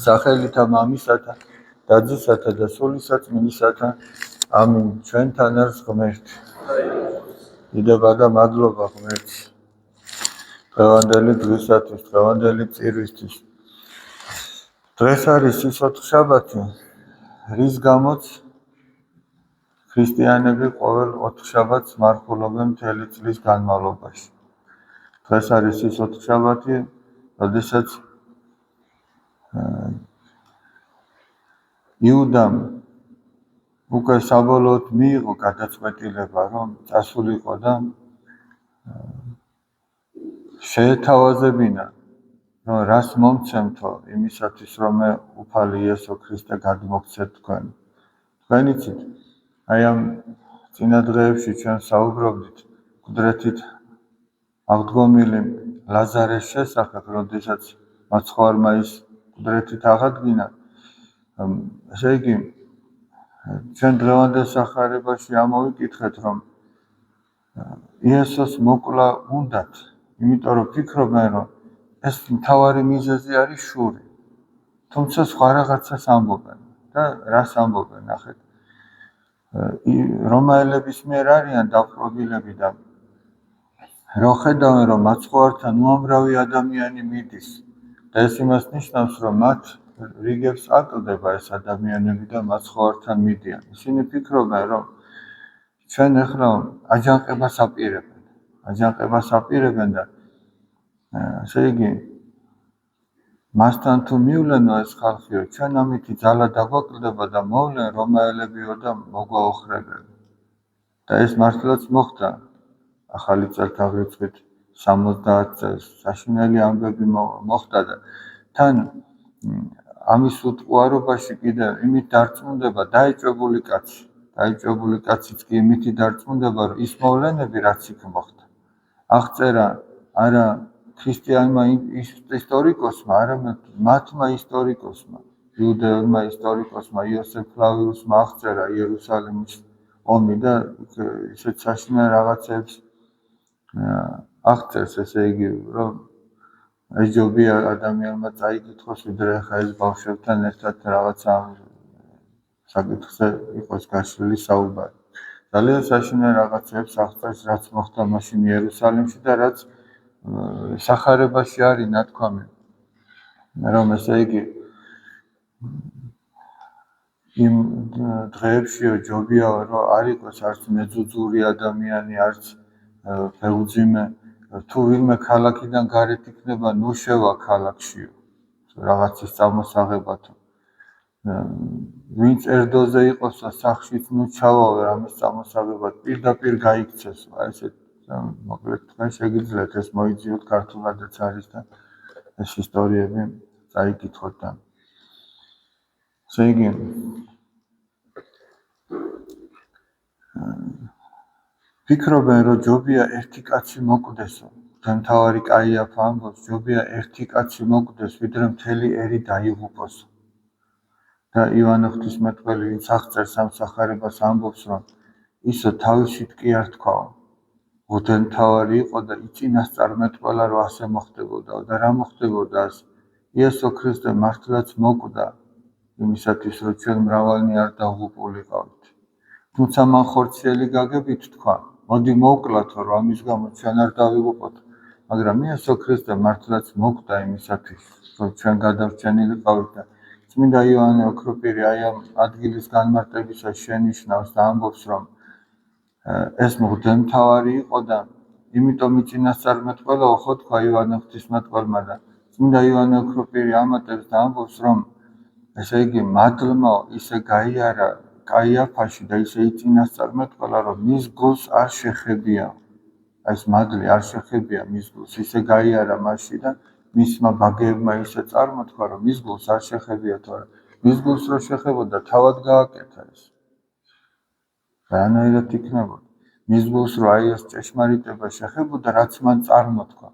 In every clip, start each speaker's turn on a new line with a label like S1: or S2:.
S1: სახელითა მამისათა, დაძისათა და სულისაწმინდისათა. ამინ. ჩვენთან არის ღმერთი. დიდება და მადლობა ღმერთს. დღევანდელი დღისათვის, დღევანდელი წირვისთვის. დღეს არის სიცოცხლე-შაბათი, რის გამოც ქრისტიანები ყოველ ოთხშაბათს მარხულობენ მთელი წლის განმავლობაში. დღეს არის სიცოცხლე-შაბათი, როდესაც იუდამ უკვე საბოლოოდ მიიღო გადაწყვეტილება, რომ წასულიყო და შეეთავაზებინა, რომ რას მომცემთო იმისათვის, რომ მე უფალი იესო ქრისტე გადმოგცეთ თქვენ. თქვენ იცით, აი ამ წინა დღეებში ჩვენ საუბრობდით მკვდრეთით აღდგომილი ლაზარეს შესახებ, როდესაც მაცხოვარმა ის მკვდრეთით აღადგინა. ესე იგი, ჩვენ დღევანდელ სახარებაში ამოვიკითხეთ, რომ იესოს მოკლა უნდათ, იმიტომ რომ ფიქრობენ, რომ ეს მთავარი მიზეზი არის შური. თუმცა სხვა რაღაცას ამბობენ და რას ამბობენ, ნახეთ. რომაელების მიერ არიან დაპყრობილები და რო ხედავენ, რომ მაცხოვართან უამრავი ადამიანი მიდის და ეს იმას ნიშნავს, რომ მათ რიგებს აკლდება ეს ადამიანები და მაცხოვართან მიდიან. ისინი ფიქრობენ, რომ ჩვენ ახლა აჯანყებას აპირებენ და ესე იგი მასთან თუ მივლენო ეს ხალხიო, ჩვენ ამითი ძალა დაგვაკლდება და მოვლენ რომაელებიო და მოგვაოხრებენ. და ეს მართლაც მოხდა. ახალი წელთაღრიცხვით 70 წელს საშინელი ამბები მოხდა და თან ამის უტყუარობაში კიდევ იმით დარწმუნდება დაეჭვებული კაციც კი იმითი დარწმუნდება, რომ ის მოვლენები რაც იქ მოხდა აღწერა არა ქრისტიანმა ისტორიკოსმა, არამედ მათმა ისტორიკოსმა, იუდეელმა ისტორიკოსმა იოსებ ფლავიუსმა აღწერა იერუსალიმის ომი და ისეთ საშინელ რაღაცებს აღწერს, ესე იგი, რომ ეჯობია ადამიანმა წაიკითხოს, ვიდრე ხა ეს ბავშვებთან ერთად რაღაცა საკითხზე იყოს გაშლილი საუბარი. ძალიან საშინელ რაღაცებს აღწერს, რაც მოხდა მაშინ იერუსალიმში და რაც სახარებაში არის ნათქვამი, რომ ესე იგი იმ დღეებშიო ჯობია, რომ არ იყოს არც მეძუძური ადამიანი, არც ფეუძიმე, თუ ვინმე ქალაქიდან გარეთ იქნება, ნუ შევა ქალაქშიო, რაღაცის წამოსაღებათო. ვინც ერდოზე იყოს და სახლშიც ნუ ჩავავე ამის წამოსაღებად, პირდაპირ გაიქცეს. აი ესეთ მოკლედ თქვენ შეგიძლიათ ეს მოიძიოთ, ქართულადაც არის და ეს ისტორიები წაიკითხოთ და ესე იგი ფიქრობენ, რომ ჯობია ერთი კაცი მოკვდესო. მთავარი კაიაფა ამბობს, ჯობია ერთი კაცი მოკვდეს, ვიდრე მთელი ერი დაიღუპოსო. და ივანე ღვთისმეტყველი, ვინც აღწერს ამ სახარებას, ამბობს, რომ ისო თავისით კი არ თქვაო. მღვდელმთავარი იყო და იწინასწარმეტყველა, რომ ასე მოხდებოდა და რა მოხდებოდა ასე. იესო ქრისტე მართლაც მოკვდა იმისათვის, რომ ჩვენ მრავალნი არ დავღუპულიყავით. თუმცა მან ხორციელი გაგებით თქვა, მოდი მოვკლათო, რომ ამის გამო ჩვენ არ დავიღუპოთ. მაგრამ იესო ქრისტე მართლაც მოკვდა იმისათვის, რომ ჩვენ გადარჩენილიყავით და წმინდა იოანე ოქროპირი აი ამ ადგილის განმარტებისას შენიშნავს და ამბობს, რომ ეს მღვდელმთავარი იყო და იმიტომ იწინასწარმეტყველაო, ხო თქვა ივანე ღვთისმეტყველმა და წმინდა იოანე ოქროპირი ამატებს და ამბობს, რომ ესე იგი მადლმა ისე გაიარა კაიაფაში და ისე იწინასწარმეტყველა, რომ მის გულს არ შეხებია. ეს მადლი არ შეხებია მის გულს, ისე გაიარა მასში და მისმა ბაგეებმა ისე წარმოთქვა, რომ მის გულს არ შეხებია, თორემ მის გულს რო შეხებოდა, თავად გააკეთა ეს. რანაირად იქნებოდა? მის გულს რო აი ეს ჭეშმარიტება შეხებოდა, რაც მან წარმოთქვა.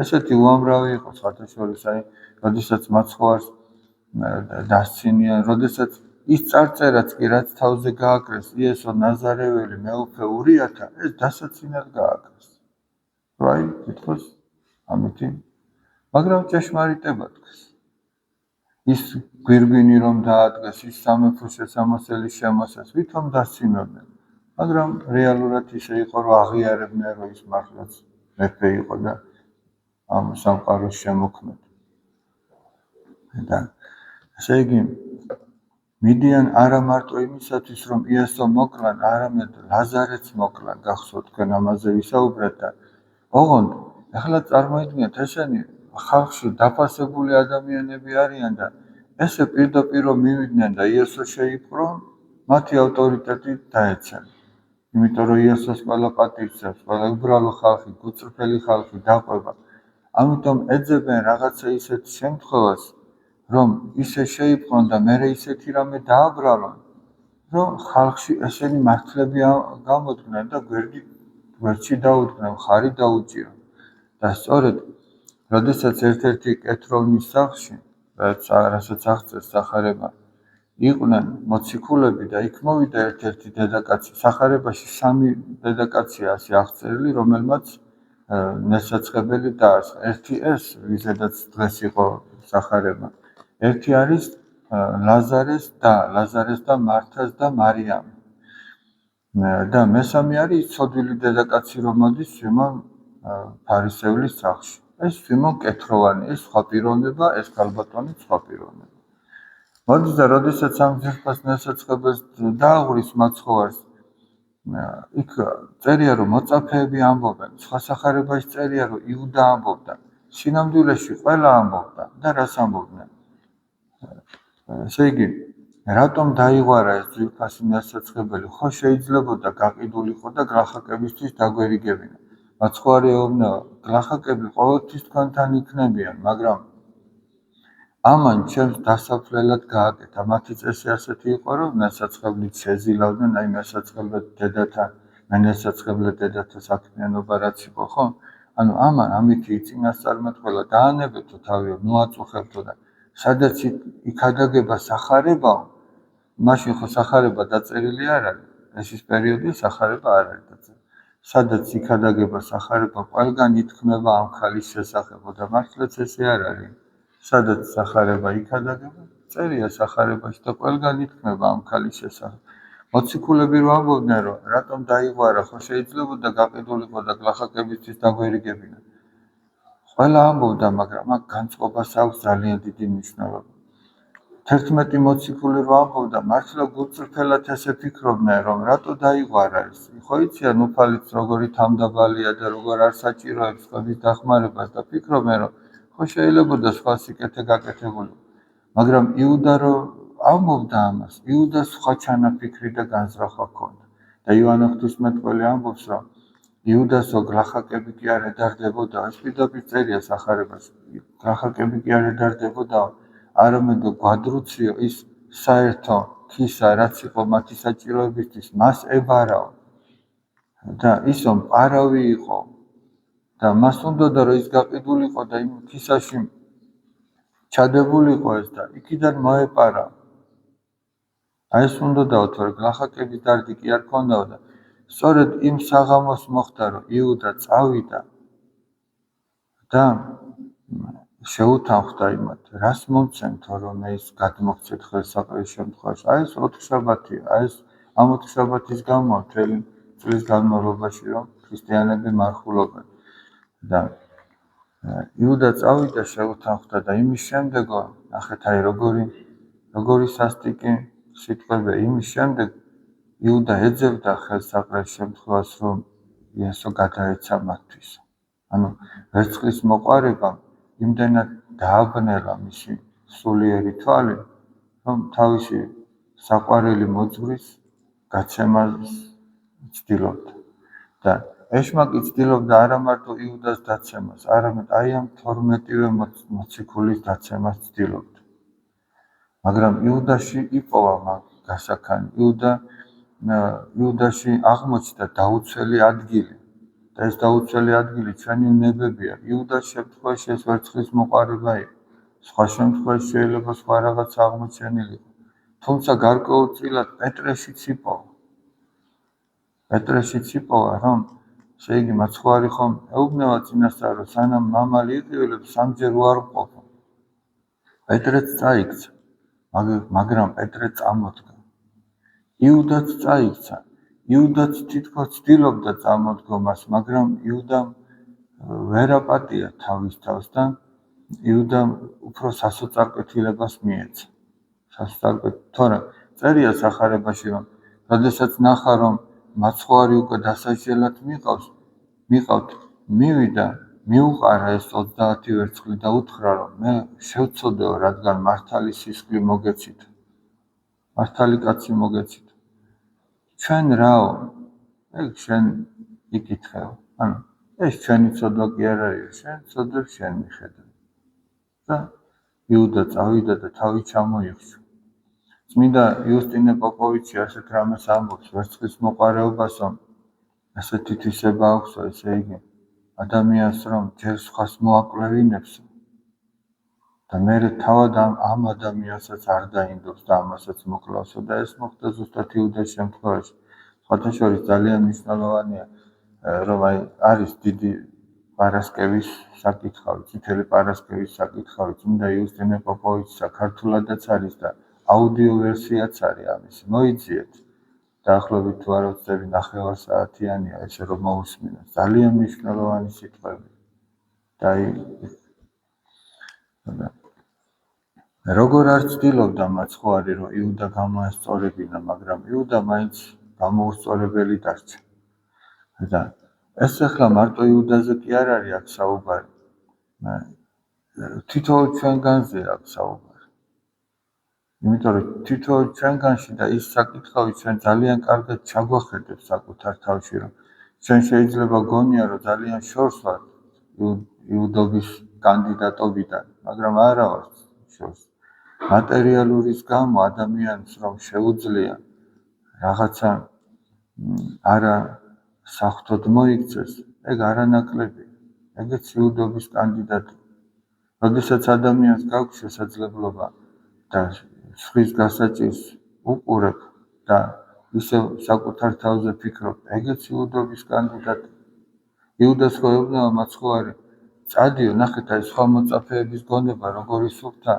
S1: ესეთი უამრავი იყო სხვათაშორის, აი, როდესაც მაცხოვარს დასცინიან, როდესაც ის წარწერაც კი რაც თავზე გააკრეს, იესო ნაზარეველი მეუფე ურიათა, ეს დასაცინად გააკრეს. აი, თითქოს ამითი, მაგრამ ჭეშმარიტება თქვეს. ის გვირგვინი რომ დაადგეს, ის სამეფო შესამოსელი შემოსეს, ვითომ დასცინოდნენ. მაგრამ რეალურად ისე იყო, რომ აღიარებდნენ, რომ ის მართლაც მეფე იყო და ამ სამყაროს შემოქმედი. და ესე იგი მიდიან არა მარტო იმისათვის, რომ იესო მოკლან, არამედ ლაზარეც მოკლან, გახსოვთ თქვენ ამაზე ვისაუბრეთ და ოღონდ ახლა წარმოიდგინეთ ესენი ხალხში დაფასებული ადამიანები არიან და ესე პირდაპირ მივიდნენ და იესო შეიპყრონ, მათი ავტორიტეტი დაეცემ. იმიტომ რომ იესოს ყველა პატივცემს, ყველა უბრალო ხალხი, გულწრფელი ხალხი დაყვება. ამიტომ ეძებენ რაღაცა ისეთ შემთხვევას, რომ ისე შეიპყრონ და მერე ისეთი რამე დააბრალონ, რომ ხალხში ესენი მართლები გამოდგნენ და გვერდში დაუდგნენ, ხარი დაუჭირონ. და სწორედ როდესაც ერთ-ერთი კეთროვნის სახლში, რასაც აღწერს სახარება, იყვნენ მოციქულები და იქ მოვიდა ერთ-ერთი დედაკაცი. სახარებაში 3 დედაკაცია ასე აღწერილი, რომელმაც ნესაცხებელი დაასხა. ერთი ეს, ვიზედაც დღეს იყო სახარება. ერთი არის ლაზარეს და მართას და მარიამი. და მესამე არის ცოდვილი დედაკაცი, რომელიც სიმონ ფარისევლის სახლში. ეს სიმონ კეთროვანი, ეს სხვა პიროვნება, ეს ქალბატონი სხვა პიროვნება. მოდის და როდესაც ამ ძირფას ნესაცხებელს დააღვრის მაცხოვარს, იქ წერია, რომ მოწაფეები ამბობენ, სხვა სახარებაში წერია, რომ იუდა ამბობდა, სინამდვილეში ყველა ამბობდა და რას ამბობდნენ. ესე იგი, რატომ დაიღვარა ეს ძვირფასი ნესაცხებელი? ხო შეიძლებოდა გაყიდულიყო და გლახაკებისთვის დაგვერიგებინა. მაცხოვარი ეუბნება, გლახაკები ყოველთვის თქვენთან იქნებიან, მაგრამ ამან ჩემს დასაფლელად გააკეთა. მათი წესი ასეთი იყო, რომ ნესაცხებლით შეზილავდნენ, აი ნესაცხებლად დედათა საქმიანობა რაც იყო, ხო? ანუ ამან ამითი წინასწარმეტყველა დაანებეთო თავი, მოაწუხებთო და სადაც იქადაგება სახარებაო, მაშინ ხო სახარება დაწერილი არ არის, ეს ის პერიოდი სახარება არ არის დაწერილი. სადაც იქადაგება სახარება, ყველგან ითქმება ამ ქალის შესახებ და მართლაც ესე არ არის. სადაც სახარება იქადაგება, წერია სახარებაში და ყველგან ითქმება ამ ქალის შესახებ. მოციქულები რო ამბობდნენ, რომ რატომ დაიღვარა, ხო შეიძლებოდა გაყიდულიყო და გლახაკებისთვის დაგვერიგებინა. ყველა ამბობდა, მაგრამ აქ განწყობას აქვს ძალიან დიდი მნიშვნელობა. 11 მოციქული რო ამბობდა, მართლა გულწრფელად ესე ფიქრობდნენ, რომ რატო დაიღვარა ეს. ხო იციან უფალიც როგორი თამდაბალია და როგორ არ საჭიროებს სხვების დახმარებას და ფიქრობენ, რომ ხო შეიძლებოდა სხვა სიკეთე გაკეთებული. მაგრამ იუდა რო ამბობდა ამას, იუდას სხვა ჩანაფიქრი და განზრახვა ჰქონდა. და იოანე ღვთისმეტყველი ამბობს, რომ იუდასო გლახაკები კი არ ედარდებოდა, ეს პირდაპირ წერია სახარებაში. გლახაკები კი არ ედარდებოდა, არამედ გვადრუციო ის საერთო ქისა, რაც იყო მათი საჭიროებისთვის, მას ებარაო. და ისო მყარავი იყო და მას უნდოდა, რომ ის გაყიდულიყო და იმ ქისაში ჩადებულიყო ეს და იქიდან მოეპარა. აი ეს უნდოდაო, თორე გლახაკების დარდი კი არ ქონდაო და სწორედ იმ საღამოს მოხდა, რომ იუდა წავიდა და შეუთანხმდა იმათ, რას მომცემთო, რომ ეს გადმოგცეთ ხელსაყრელ შემთხვევაში. აი ეს 4 შაბათია, აი ეს ამ 4 შაბათის გამო მთელი წლის განმავლობაში, რომ ქრისტიანები მარხულობენ. და იუდა წავიდა, შეუთანხმდა და იმის შემდეგო, ნახეთ აი როგორი სასტიკი სიტყვებია, იმის შემდეგ იუდა ეძებდა ხელსაყრელ შემთხვევას, რომ იესო გადაეცა მათთვის. ანუ ვერცხლის მოყარებამ იმდენად დააბნელა მისი სულიერი თვალი, რომ თავისი საყვარელი მოძღვრის გაცემას ცდილობდა. და ეშმაკი ცდილობდა არა მარტო იუდას დაცემას, არამედ აი ამ 12-ვე მოციქულის დაცემას ცდილობდა. მაგრამ იუდაში იპოვა მაგ გასაქანი. იუდაში აღმოჩნდა დაუცველი ადგილი. და ეს დაუცველი ადგილი ჩვენი უნებებია. იუდას შემთხვევაში ეს ვერცხლის მოყარება იყო. სხვა შემთხვევაში შეიძლება სხვა რაღაც აღმოჩენილიყო. თუმცა გარკვეულწილად პეტრეშიც იპოვა, რომ ესე იგი მაცხოვარი ხომ ეუბნება წინასწარ, რომ სანამ მამალი იყივლებს, 3-ჯერ უარ მყოფო. პეტრეც წაიქცა, მაგრამ პეტრე წამოდგა. იუდაც წაიქცა. იუდაც თითქოს ცდილობდა წამოდგომას, მაგრამ იუდამ ვერ აპატია თავის თავს და იუდამ უფრო სასოწარკვეთილებას მიეცა. თორემ წერია სახარებაში, რომ როდესაც ნახა, რომ მაცხოვარი უკვე დასაჯელად მიყავთ, მივიდა, მიუყარა ეს 30 ვერცხლი და უთხრა, რომ მე შევცოდეო, რადგან მართალი სისხლი მოგეცით. მართალი კაცი მოგეცით. ჩვენ რაო? ეგ შენ იკითხეო. ანუ ეს ჩვენი ცოდვა კი არ არის, შენ ცოდვებს შენ მიხედავ. და იუდა წავიდა და თავი ჩამოიხსნა. წმინდა იუსტინე პოპოვიჩი ასეთ რამეს ამბობს ვერცხლის მოყარეობას, რომ ასეთი თვისება აქვს, ესე იგი ადამიანს რომ ჯერ სხვას მოაკვლევინებსო და მერე თავად ამ ადამიანსაც არ დაინდობს და ამასაც მოკლავსო და ეს მოხდა ზუსტად იუდას შემთხვევაში. სხვათა შორის ძალიან მნიშვნელოვანია, რომ არის დიდი პარასკევის საკითხავი, წითელი პარასკევის საკითხავი, წმინდა იუსტინე პოპოვიჩი საქართველადაც არის და აუდიო ვერსიაც არის ამისი. მოიძიეთ. დაახლოებით თუ არ ვწდები 9 საათიანია, ესე რომ მოусმინოთ. ძალიან მნიშვნელოვანი სიტყვები. და როგორ არ ცდილობდა მაცხოვარი, რომ იუდა გამოესწორებინა, მაგრამ იუდა მაინც გამოუსწორებელი დარჩა. და ეს ახლა მარტო იუდაზე კი არ არის აქ საუბარი. თითოეულ ჩვენგანზე აქ საუბარი. იმიტომ რომ თითოეულ ჩვენგანში და ის საკითხავი ჩვენ ძალიან კარგად ჩაგვახედებს საკუთარ თავში, რომ ჩვენ შეიძლება გონია, რომ ძალიან შორს ვართ იუდობის კანდიდატობიდან, მაგრამ არა ვართ შორს. მატერიალურის გამო ადამიანს რომ შეუძლია რაღაცა არა საღვთოდ მოიქცეს, ეგ არანაკლები, ეგეც იუდობის კანდიდატი. როდესაც ადამიანს გაქვს შესაძლებლობა და სხვის გასაჭირს უყურებ და ისე საკუთარ თავზე ფიქრობ, ეგეც იუდობის კანდიდატი. იუდას ხო ეუბნება მაცხოვარი, წადიო, ნახეთ აი სხვა მოწაფეების გონება როგორი სუფთა,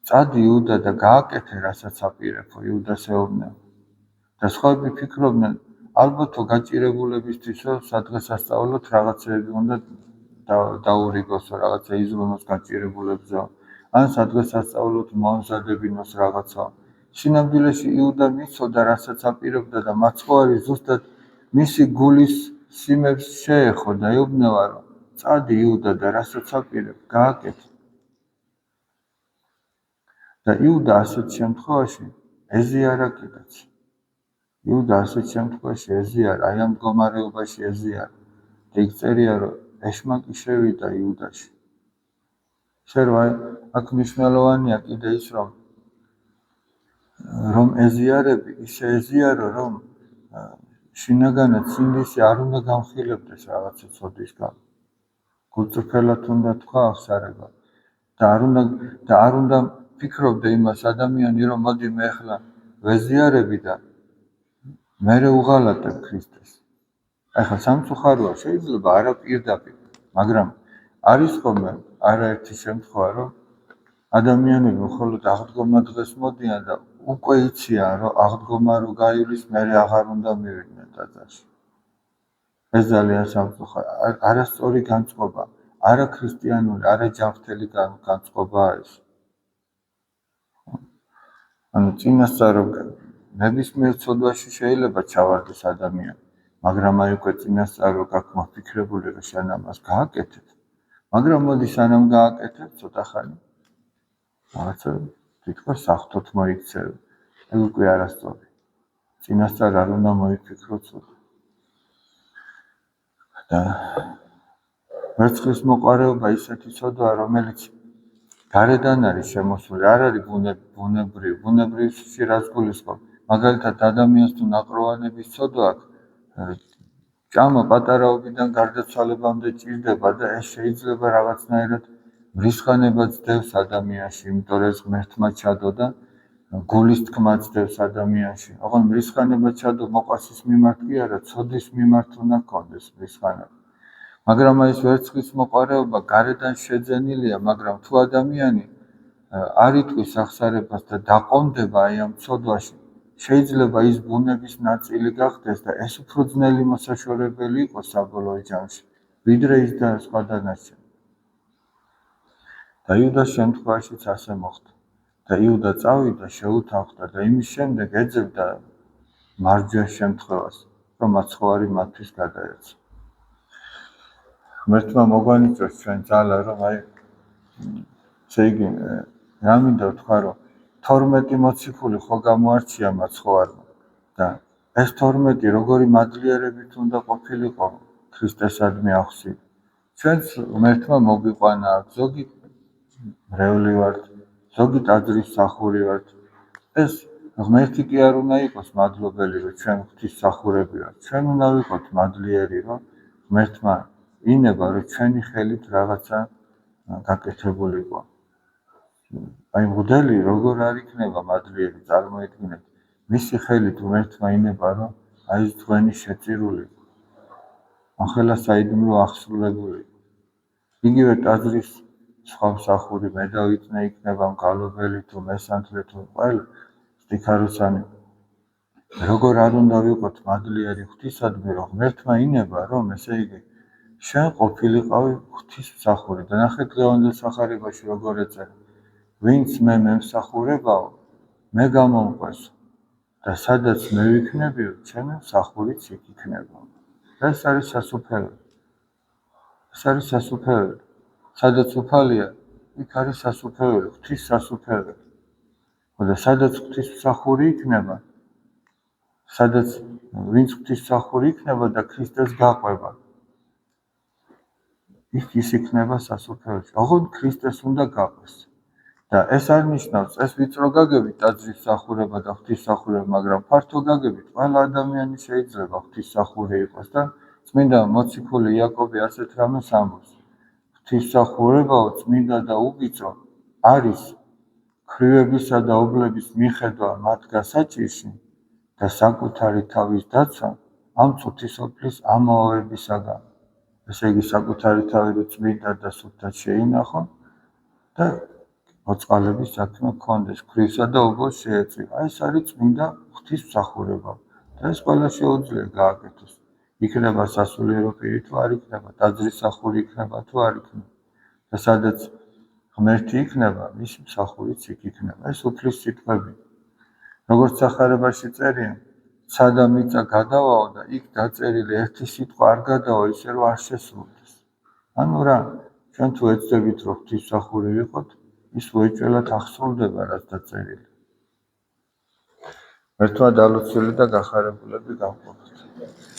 S1: წადი იუდა და გააკეთე, რასაც აპირებო, იუდას ეუბნება. და სხვაები ფიქრობდნენ, ალბათო გაჭირებულებისთვისო სადღესასწაულოდ რაღაცეები უნდა დაურიგოსო, რაღაცა იზრუნოს გაჭირებულებზეო, ან სადღესასწაულოდ მოამზადებინოს რაღაცა. სინამდვილეში იუდა მიცოდა, რასაც აპირებდა და მაცხოვარი ზუსტად მისი გულის სიმებს შეეხო და ეუბნება, რომ წადი იუდა და რასაც აპირებ, გააკეთე. და იუდა ასეთ შემთხვევაში ეზიარა კიდეც. იუდა ასეთ შემთხვევაში ეზიარა, აი ამ მდგომარეობაში ეზიარა. და იქ წერია, რომ ეშმაკი შევიდა იუდაში. აქ მნიშვნელოვანია კიდე ის, რომ ეზიარები, ისე ეზიარო, რომ შინაგანად სინდისი არ უნდა გამხილებდეს რაღაცა ცოდვის გამო. გულწრფელად უნდა თქვა აღსარება და არ უნდა ფიქრობდე იმას ადამიანი, რომ მოდი მე ახლა ვეზიარები და მერე უღალატებ ქრისტეს. ახლა სამწუხაროა, შეიძლება არა პირდაპირ, მაგრამ არის ხოლმე არაერთი შემთხვევა, რომ ადამიანები მხოლოდ აღდგომა დღეს მოდიან და უკვე იციან, რომ აღდგომა რო გაივლის, მერე აღარ უნდა მივიდნენ ტაძარში. ეს ძალიან სამწუხაროა, არასწორი განწყობა, არა ქრისტიანული, არა ჯანმრთელი განწყობაა ეს. ანუ წინასწარ ნებისმიერ ცოდვაში შეიძლება ჩავარდეს ადამიანი, მაგრამ აი უკვე წინასწარ გაქვს მოფიქრებული, რომ შენ ამას გააკეთებ. მაგრამ მოდი სანამ გააკეთებ, ცოტა ხანი რაღაცა თითქოს საღვთოდ მოიქცევ. ეგ უკვე არასწორი. წინასწარ არ უნდა მოიფიქრო ცოტა. და ვერცხლის მოყარეობა ისეთი ცოდვა, რომელიც გარედან არის შემოსული, არ არის ბუნებრივში რაც გულისხმობს. მაგალითად, ადამიანს თუ ნაყროვანების ცოდვა აქვს, ჭამა პატარაობიდან გარდაცვალებამდე ჭირდება და ეს შეიძლება რაღაცნაირად მრისხანება ძდევს ადამიანში, იმიტომ რომ ეს ღმერთმა ჩადო და გულის თქმა ძდევს ადამიანში. ოღონდ მრისხანება ჩადო მოყვასის მიმართ კი არა, ცოდვის მიმართ უნდა ჰქონდეს მრისხანება. მაგრამ ეს ვერცხლის მოყარეობა გარედან შეძენილია, მაგრამ თუ ადამიანი არ იტყვის აღსარებას და დაყონდება აი ამ ცოდვაში, შეიძლება ის ბუნების ნაწილი გახდეს და ეს უფრო ძნელი მოსაშორებელი იყოს საბოლოო ჯამში, ვიდრე ის და სხვა დანარჩენი. და იუდას შემთხვევაშიც ასე მოხდა. და იუდა წავიდა, შეუთანხმდა და იმის შემდეგ ეძებდა მარჯვეს შემთხვევას, რომ მაცხოვარი მათთვის გადაეცა. ღმერთმა მოგვანიჭოს ჩვენ ძალა, რომ აი ესე იგი რა მინდა ვთქვა, რომ 12 მოციქული ხო გამოარჩია მაცხოვარმა და ეს 12 როგორი მადლიერებით უნდა ყოფილიყო ქრისტესადმი ახსი. ჩვენც ღმერთმა მოგვიყვანა, ზოგი მრევლი ვართ, ზოგი ტაძრის მსახური ვართ. ეს ღმერთი კი არ უნდა იყოს მადლობელი, რომ ჩვენ ღვთისმსახურები ვართ. ჩვენ უნდა ვიყოთ მადლიერი, რომ ღმერთმა ინება, რომ ჩვენი ხელით რაღაცა გაკეთებულიყო. აი მღვდელი როგორ არ იქნება მადლიერი, წარმოიდგინეთ. მისი ხელით ღმერთმა ინება, რომ აი ეს თქვენი შეწირული ახლა საიდუმლო აღსრულებული. იგივე ტაძრის სხვა მსახური მე დავიწნე იქნება მგალობელი თუ მესანთლე თუ ყველა სტიქაროსანი. როგორ არ უნდა ვიყოთ მადლიერი ღვთისადმი, რომ ღმერთმა ინება, რომ ესე იგი შენ ყოფილიყავი ღვთისმსახური და ნახეთ ლევანდელ სახარებაში როგორ ეწერა. ვინც მე მემსახურებაო, მე გამომყვესო და სადაც მე ვიქნებიო, ჩემი მსახურიც იქ იქნება. ეს არის სასუფეველი. ეს არის სასუფეველი. სადაც უფალია, იქ არის სასუფეველი, ღვთის სასუფეველი. და სადაც ღვთისმსახური იქნება, სადაც ვინც ღვთისმსახური იქნება და ქრისტეს გაყვება, იქ ის იქნება სასუფეველში. ოღონდ ქრისტეს უნდა გაყვეს. და ეს არ ნიშნავს, ეს ვიწრო გაგებით ტაძრის მსახურება და ღვთისმსახურება, მაგრამ ფართო გაგებით ყველა ადამიანი შეიძლება ღვთისმსახური იყოს და წმინდა მოციქული იაკობი ასეთ რამეს ამბობს. ღვთისმსახურებაო წმინდა და უბიწო არის ქრივებისა და ობლების მიხედვა მათ გასაჭირში და საკუთარი თავის დაცვა ამ წუთისოფლის ამაოებისაგან. ესე იგი საკუთარი თავი რო წმინდა და სუფთად შეინახონ და მოწყალების საქმე გქონდეს, ქრისა და ობოლს შეეწირა. ეს არის წმინდა ღვთისმსახურება და ეს ყველა შეუძლია გააკეთოს. იქნება სასულიერო პირი თუ არ იქნება, ტაძრის მსახური იქნება თუ არ იქნება. და სადაც ღმერთი იქნება, მისი მსახურიც იქ იქნება. ეს უფლის სიტყვები. როგორც სახარებაში წერია, სადა მიწა გადავაო და იქ დაწერილი ერთი სიტყვა არ გადავა, ისე რომ არ შესრულდეს. ანუ რა, ჩვენ თუ ეცდებით, რომ ღვთისმსახური ვიყოთ, ის უეჭველად აღსრულდება, რაც დაწერილი. ღმერთმა დალოცვილი და გახარებულები გავყოფოთ.